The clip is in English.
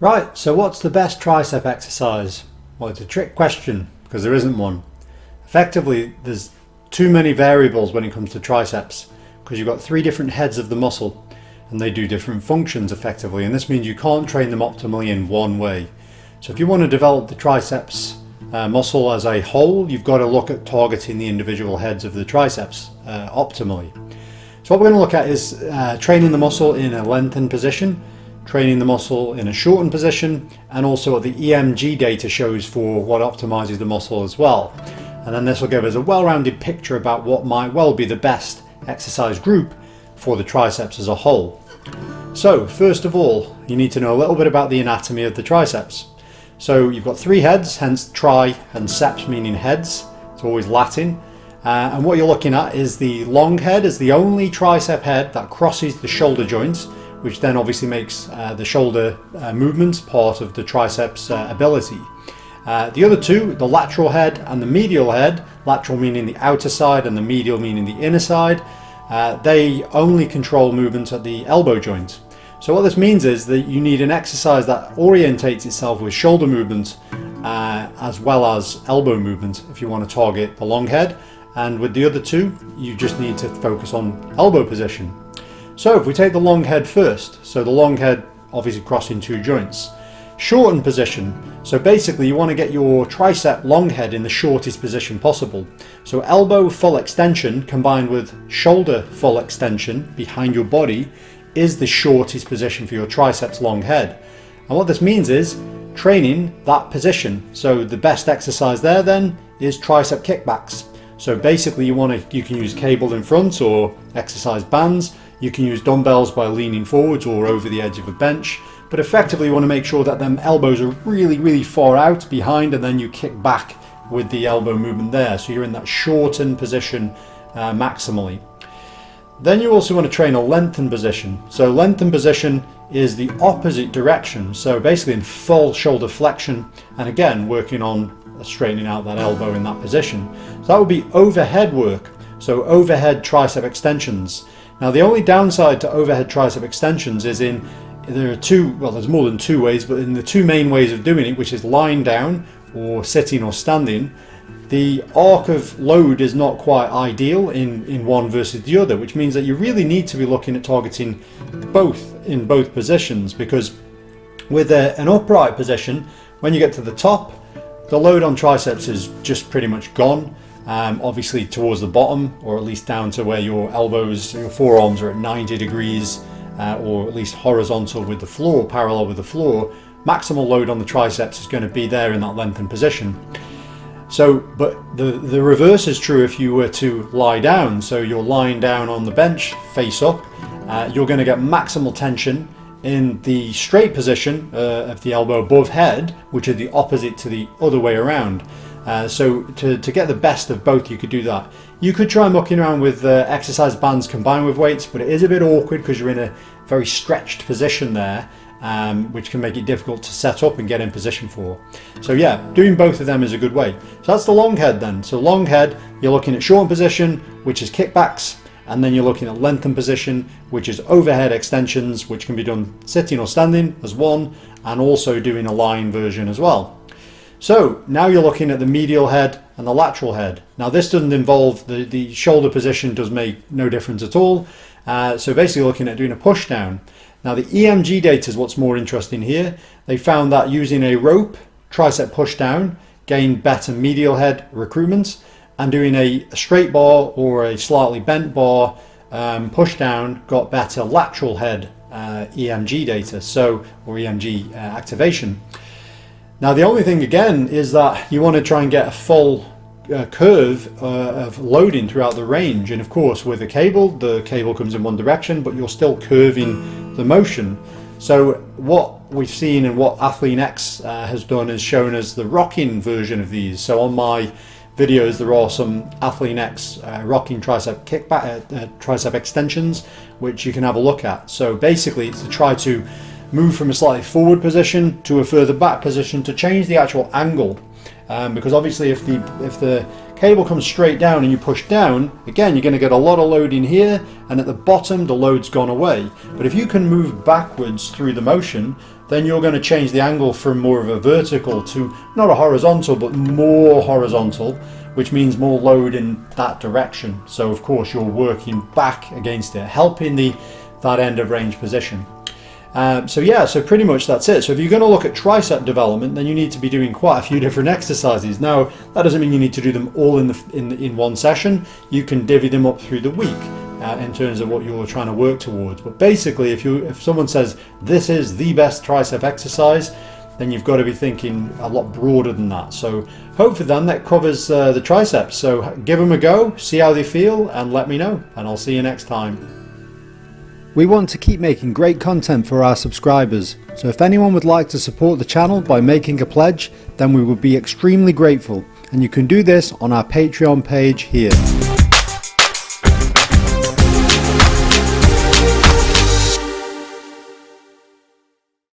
Right, so what's the best tricep exercise? Well, it's a trick question because there isn't one. Effectively, there's too many variables when it comes to triceps because you've got three different heads of the muscle and they do different functions effectively, and this means you can't train them optimally in one way. So if you want to develop the triceps muscle as a whole, you've got to look at targeting the individual heads of the triceps optimally. So what we're going to look at is training the muscle in a lengthened position, training the muscle in a shortened position, and also what the EMG data shows for what optimizes the muscle as well. And then this will give us a well-rounded picture about what might well be the best exercise group for the triceps as a whole. So first of all, you need to know a little bit about the anatomy of the triceps. So you've got three heads, hence tri and ceps meaning heads. It's always Latin. And what you're looking at is the long head is the only tricep head that crosses the shoulder joints, which then obviously makes the shoulder movement part of the triceps ability. The other two, the lateral head and the medial head, lateral meaning the outer side and the medial meaning the inner side, they only control movement at the elbow joint. So what this means is that you need an exercise that orientates itself with shoulder movement as well as elbow movement if you want to target the long head. And with the other two, you just need to focus on elbow position. So if we take the long head first, so the long head obviously crossing two joints. Shortened position, so basically you want to get your tricep long head in the shortest position possible. So elbow full extension combined with shoulder full extension behind your body is the shortest position for your triceps long head. And what this means is training that position. So the best exercise there then is tricep kickbacks. So basically you can use cable in front or exercise bands. You can use dumbbells by leaning forwards or over the edge of a bench, but effectively you want to make sure that them elbows are really far out behind, and then you kick back with the elbow movement there. So you're in that shortened position maximally. Then you also want to train a lengthened position. So lengthened position is the opposite direction. So basically in full shoulder flexion, and again working on straightening out that elbow in that position. So that would be overhead work. So overhead tricep extensions. Now the only downside to overhead tricep extensions is there's more than two ways, but in the two main ways of doing it, which is lying down or sitting or standing, the arc of load is not quite ideal in one versus the other, which means that you really need to be looking at targeting both in both positions, because with an upright position, when you get to the top, the load on triceps is just pretty much gone. Obviously towards the bottom, or at least down to where your elbows, your forearms are at 90 degrees, or at least horizontal with the floor, parallel with the floor, maximal load on the triceps is going to be there in that lengthened position. So, but the reverse is true if you were to lie down. So you're lying down on the bench, face up, you're going to get maximal tension in the straight position of the elbow above head, which is the opposite to the other way around. So to get the best of both, you could do that. You could try mucking around with exercise bands combined with weights, but it is a bit awkward because you're in a very stretched position there, which can make it difficult to set up and get in position for. So yeah, doing both of them is a good way. So that's the long head then. So long head, you're looking at shortened position, which is kickbacks, and then you're looking at lengthened position, which is overhead extensions, which can be done sitting or standing as one, and also doing a lying version as well. So now you're looking at the medial head and the lateral head. Now this doesn't involve the shoulder position, does make no difference at all. So basically looking at doing a push down. Now the EMG data is what's more interesting here. They found that using a rope tricep push down gained better medial head recruitment, and doing a straight bar or a slightly bent bar push down got better lateral head EMG data, or EMG activation. Now the only thing again is that you want to try and get a full curve of loading throughout the range, and of course with the cable comes in one direction, but you're still curving the motion. So what we've seen and what Athlean-X has done is shown us the rocking version of these. So on my videos there are some Athlean-X rocking tricep kickback tricep extensions which you can have a look at. So basically it's to try to move from a slightly forward position to a further back position to change the actual angle because obviously if the cable comes straight down and you push down, again you're going to get a lot of load in here, and at the bottom the load's gone away. But if you can move backwards through the motion, then you're going to change the angle from more of a vertical to not a horizontal but more horizontal, which means more load in that direction. So of course you're working back against it, helping that end of range position. So pretty much that's it. So if you're going to look at tricep development, then you need to be doing quite a few different exercises. Now that doesn't mean you need to do them all in one session. You can divvy them up through the week in terms of what you're trying to work towards. But basically, if someone says this is the best tricep exercise, then you've got to be thinking a lot broader than that. So hopefully then that covers the triceps. So give them a go, see how they feel, and let me know, and I'll see you next time. We want to keep making great content for our subscribers, so if anyone would like to support the channel by making a pledge, then we would be extremely grateful, and you can do this on our Patreon page here.